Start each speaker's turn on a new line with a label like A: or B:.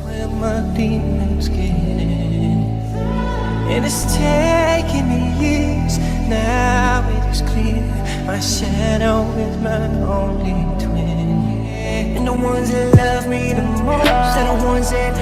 A: where my demons get in. And it's taken me years, now it is clear my shadow is my only twin. And the ones that love me the most are the ones that